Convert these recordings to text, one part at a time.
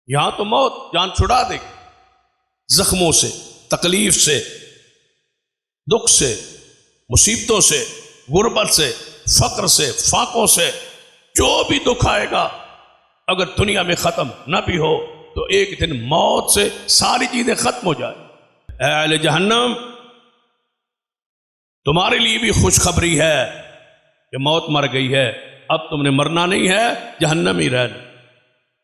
یہاں تو موت جان چھڑا دے گی، زخموں سے، تکلیف سے، دکھ سے، مصیبتوں سے، غربت سے، فقر سے، فاقوں سے، جو بھی دکھ آئے گا اگر دنیا میں ختم نہ بھی ہو تو ایک دن موت سے ساری چیزیں ختم ہو جائیں۔ اے اہل جہنم، تمہارے لیے بھی خوشخبری ہے کہ موت مر گئی ہے، اب تم نے مرنا نہیں ہے، جہنم ہی رہنا۔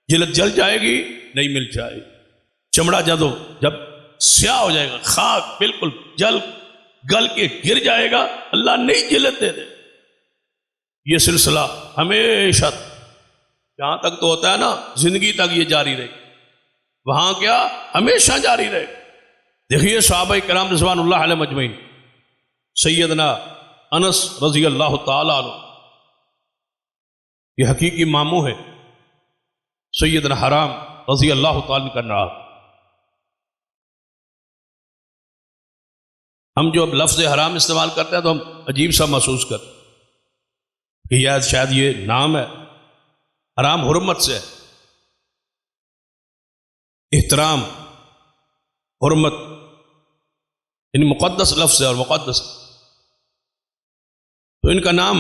جلد جل جائے گی، نہیں مل جائے گی۔ چمڑا جب سیاہ ہو جائے گا، خاک بالکل گل کے گر جائے گا، اللہ نہیں جلد دے دے۔ یہ سلسلہ ہمیشہ جہاں تک تو ہوتا ہے نا، زندگی تک یہ جاری رہے، وہاں کیا ہمیشہ جاری رہے۔ دیکھیے صحابہ کرام رضوان اللہ علیہ مجمعین، سیدنا انس رضی اللہ تعالیٰ عنہ، یہ حقیقی ماموں ہے سیدنا حرام رضی اللہ تعالیٰ عنہ کا نام۔ ہم جو اب لفظ حرام استعمال کرتے ہیں تو ہم عجیب سا محسوس کرتے ہیں کہ شاید یہ نام ہے، حرام حرمت سے ہے، احترام، حرمت، یعنی مقدس لفظ ہے اور مقدس، تو ان کا نام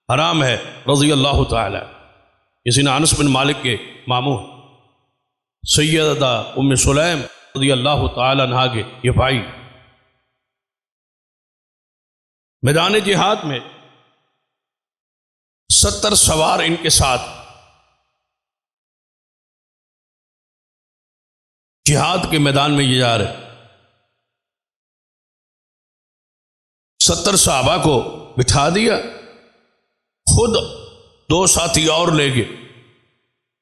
حرام ہے رضی اللہ تعالی۔ کسی نے انس بن مالک کے ماموں سیدہ ام سلیم رضی اللہ تعالی عنہا کے یہ بھائی میدان جہاد میں 70 سوار ان کے ساتھ جہاد کے میدان میں یہ جا رہے، 70 صحابہ کو بٹھا دیا، خود 2 ساتھی اور لے گئے،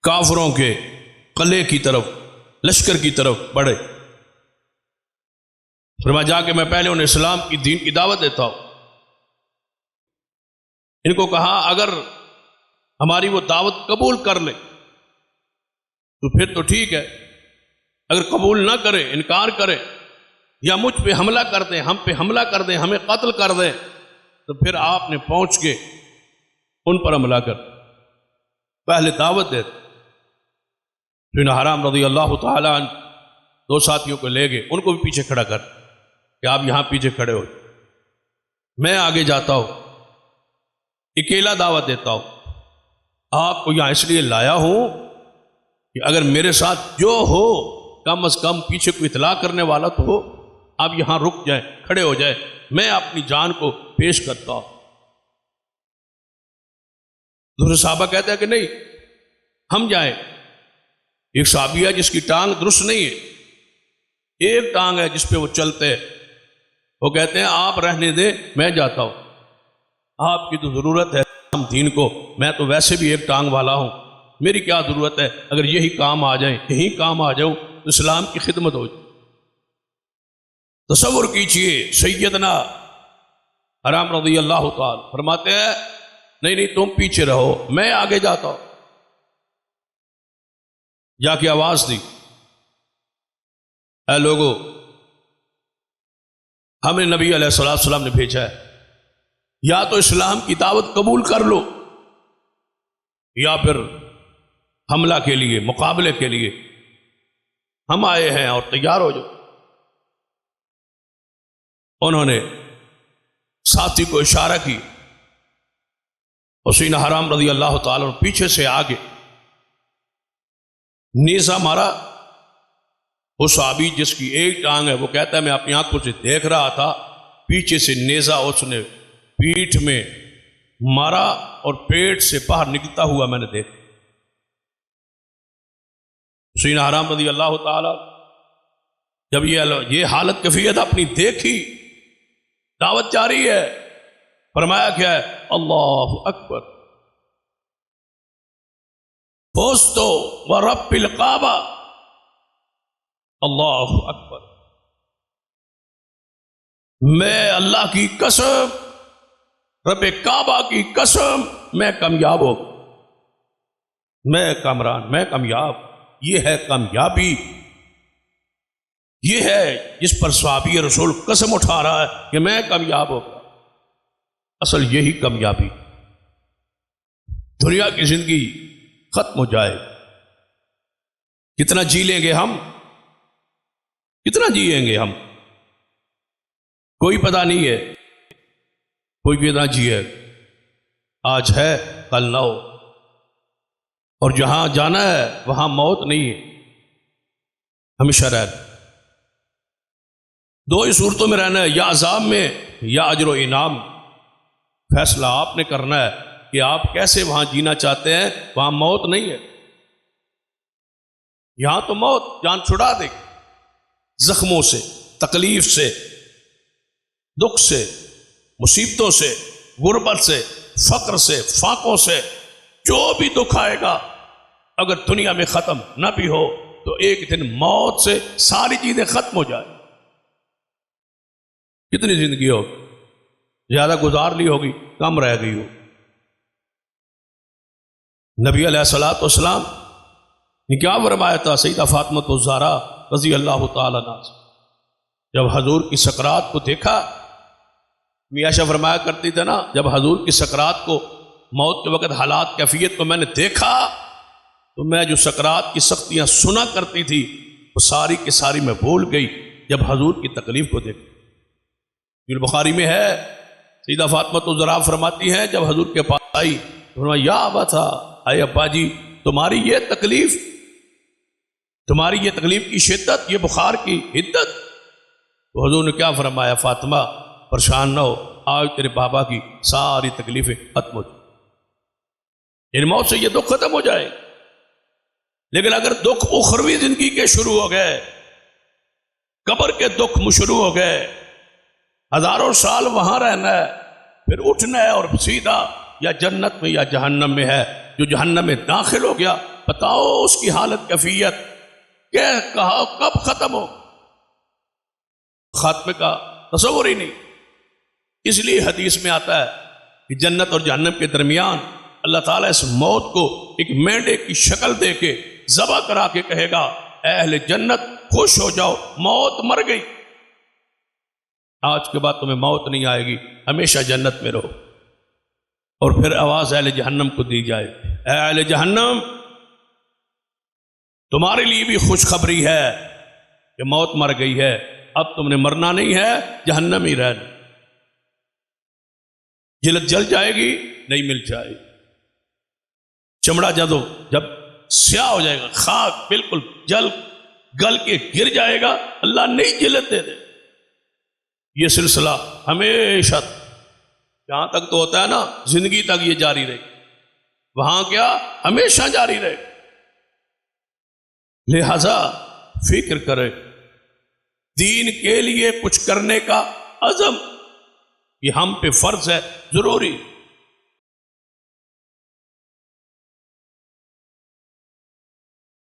کافروں کے قلعے کی طرف، لشکر کی طرف بڑھے۔ فرمایا جا کے میں پہلے انہیں اسلام کی دین کی دعوت دیتا ہوں۔ ان کو کہا اگر ہماری وہ دعوت قبول کر لے تو پھر تو ٹھیک ہے، اگر قبول نہ کرے، انکار کرے یا مجھ پہ حملہ کر دیں، ہم پہ حملہ کر دیں، ہمیں قتل کر دیں، تو پھر آپ نے پہنچ کے ان پر حملہ کر، پہلے دعوت دے۔ پھر حرام رضی اللہ تعالیٰ عنہ 2 ساتھیوں کو لے گئے، ان کو بھی پیچھے کھڑا کر کہ آپ یہاں پیچھے کھڑے ہو، میں آگے جاتا ہوں، اکیلا دعوت دیتا ہوں، آپ کو یہاں اس لیے لایا ہوں کہ اگر میرے ساتھ جو ہو کم از کم پیچھے کو اطلاع کرنے والا تو ہو، آپ یہاں رک جائیں، کھڑے ہو جائیں، میں اپنی جان کو پیش کرتا ہوں۔ دوسرے صحابہ کہتے ہیں کہ نہیں، ہم جائیں۔ ایک صحابی ہے جس کی ٹانگ درست نہیں ہے، ایک ٹانگ ہے جس پہ وہ چلتے ہیں، وہ کہتے ہیں آپ رہنے دیں، میں جاتا ہوں، آپ کی تو ضرورت ہے ہم دین کو، میں تو ویسے بھی ایک ٹانگ والا ہوں، میری کیا ضرورت ہے، اگر یہی کام آ جائیں، یہی کام آ جاؤں تو اسلام کی خدمت ہو جائے۔ تصور کیجئے سیدنا حرام رضی اللہ تعالی فرماتے ہیں نہیں نہیں تم پیچھے رہو، میں آگے جاتا ہوں۔ جا کے آواز دی، اے لوگو، ہمیں نبی علیہ السلام نے بھیجا ہے، یا تو اسلام کی دعوت قبول کر لو یا پھر حملہ کے لیے، مقابلے کے لیے ہم آئے ہیں اور تیار ہو جاؤ۔ انہوں نے ساتھی کو اشارہ کی، حسین حرام رضی اللہ تعالیٰ پیچھے سے آگے نیزہ مارا۔ وہ صحابی جس کی ایک ٹانگ ہے وہ کہتا ہے میں اپنی آنکھوں سے دیکھ رہا تھا، پیچھے سے نیزہ اس نے پیٹھ میں مارا اور پیٹ سے باہر نکلتا ہوا میں نے دیکھا۔ حسین حرام رضی اللہ تعالیٰ جب یہ حالت کیفیت اپنی دیکھی، دعوت جاری ہے، فرمایا کیا ہے، اللہ اکبر، فوزتو ورب الکعبہ، اللہ اکبر، میں اللہ کی قسم، رب کعبہ کی قسم، میں کامیاب ہو، میں کامران، میں کامیاب۔ یہ ہے کامیابی، یہ ہے جس پر صحابی رسول قسم اٹھا رہا ہے کہ میں کامیاب ہو۔ اصل یہی کامیابی، دنیا کی زندگی ختم ہو جائے، کتنا جی لیں گے ہم، کتنا جیئیں گے ہم، کوئی پتہ نہیں ہے، کوئی کتنا جیے، آج ہے کل نہ ہو، اور جہاں جانا ہے وہاں موت نہیں ہے، ہمیشہ رہنا۔ دو ہی صورتوں میں رہنا ہے، یا عذاب میں یا اجر و انعام۔ فیصلہ آپ نے کرنا ہے کہ آپ کیسے وہاں جینا چاہتے ہیں، وہاں موت نہیں ہے۔ یہاں تو موت جان چھڑا دے گی، زخموں سے، تکلیف سے، دکھ سے، مصیبتوں سے، غربت سے، فقر سے، فاقوں سے، جو بھی دکھ آئے گا اگر دنیا میں ختم نہ بھی ہو تو ایک دن موت سے ساری چیزیں ختم ہو جائیں۔ کتنی زندگی ہوگی، زیادہ گزار لی ہوگی، کم رہ گئی ہو۔ نبی علیہ الصلوۃ والسلام نے کیا فرمایا تھا سیدہ فاطمہ الزہرا رضی اللہ تعالیٰ عنہا سے؟ جب حضور کی سکرات کو دیکھا، میاشہ فرمایا کرتی تھے نا، جب حضور کی سکرات کو، موت کے وقت حالات کیفیت کو میں نے دیکھا تو میں جو سکرات کی سختیاں سنا کرتی تھی وہ ساری کی ساری میں بھول گئی جب حضور کی تکلیف کو دیکھا۔ بخاری میں ہے، سیدہ فاطمہ الزہرا فرماتی ہیں جب حضور کے پاس آئی تو فرمایا یا ابا تھا، اے ابا جی تمہاری یہ تکلیف، تمہاری یہ تکلیف کی شدت، یہ بخار کی حدت۔ تو حضور نے کیا فرمایا، فاطمہ پریشان نہ ہو، آج تیرے بابا کی ساری تکلیفیں ختم ہو جائیں، ان موت سے یہ دکھ ختم ہو جائے۔ لیکن اگر دکھ اخروی زندگی کے شروع ہو گئے، قبر کے دکھ شروع ہو گئے، ہزاروں سال وہاں رہنا ہے، پھر اٹھنا ہے اور سیدھا یا جنت میں یا جہنم میں ہے۔ جو جہنم میں داخل ہو گیا، بتاؤ اس کی حالت کیفیت کہ کہا کب ختم ہو، خاتمے کا تصور ہی نہیں۔ اس لیے حدیث میں آتا ہے کہ جنت اور جہنم کے درمیان اللہ تعالیٰ اس موت کو ایک مینڈے کی شکل دے کے ذبح کرا کے کہے گا، اے اہل جنت خوش ہو جاؤ، موت مر گئی، آج کے بعد تمہیں موت نہیں آئے گی، ہمیشہ جنت میں رہو۔ اور پھر آواز اہل جہنم کو دی جائے، اے اہل جہنم تمہارے لیے بھی خوشخبری ہے کہ موت مر گئی ہے، اب تم نے مرنا نہیں ہے، جہنم ہی رہنا، جلد جل جائے گی نہیں مل جائے گی، چمڑا جب سیاہ ہو جائے گا، خاک بالکل جل گل کے گر جائے گا، اللہ نہیں جلد دے دے۔ یہ سلسلہ ہمیشہ جہاں تک تو ہوتا ہے نا، زندگی تک یہ جاری رہے، وہاں کیا ہمیشہ جاری رہے۔ لہذا فکر کرے، دین کے لیے کچھ کرنے کا عزم یہ ہم پہ فرض ہے، ضروری۔